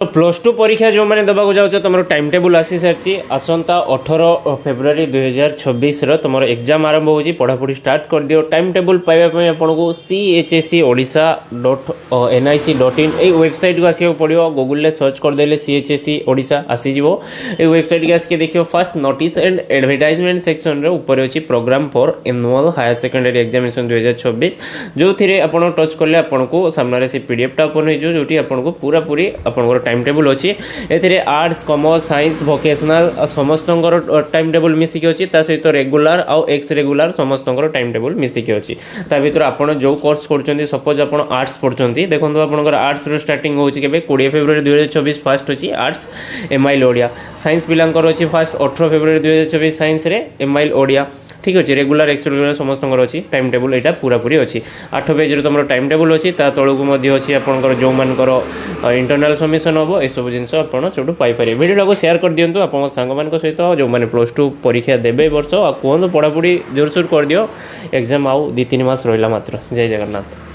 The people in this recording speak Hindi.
तो प्लस टू परीक्षा जो मैंने देवाक जाऊँ तुम टाइम टेबुल आसी सारी आसंता 18 फेब्रुआरी 2026 तुम एग्जाम आरंभ हो पढ़ापढ़ी स्टार्ट कर दियो। टाइम टेबुल पाइबा आपको CHSE odisha.nic.in ये वेबसाइट को आसको पड़ो। गूगल सर्च करदे CHSE ओडिशा आसीज। ये वेबसाइट के आसिक देखिए fast notice and advertisement section ऊपर अच्छी program for annual higher secondary examination 2026 जो थी आप टच कले आपको सामने से PDF टा ओपन हो जो आपको पूरा पूरी आप टाइम टेबुल अच्छी ए आर्ट्स कॉमर्स साइंस वोकेशनल समस्त टाइम टेबुल मिसिक अच्छी सहित रेगुलर आउ एक्स रेगुलर समस्त टाइम टेबुल मिसिक अच्छी भर आप जो कोर्स कर सपोज आप आर्ट्स पढ़ुंट देखो आप आर्ट्स स्टार्टिंग हो 20 फेब्रुआरी 2024 फास्ट अच्छी आर्ट्स MIL ओडिया साइंस पिलांकर अच्छी फास्ट 18 फेब्रुआरी 2024 साइंस रे MIL ओडिया ठीक अच्छे रेगुलर एक्स रेगुलर समस्त अच्छी टाइम टेबुल यहाँ पूरा पूरी अच्छी 8 पेज तुम टाइम टेबुल अच्छी तौक अच्छी आपंकर जो मानकर इंटरनाल सबमिशन हम यह सब जिन सब पाइपर भिडियो को शेयर कर दिंतु आप सांग सहित जो मैंने प्लस टू परीक्षा देवे वर्ष आ कहतु पढ़ापढ़ी जोरसोर कर दियो एग्जाम आउ 2-3 मास रहा मात्र। जय जगन्नाथ।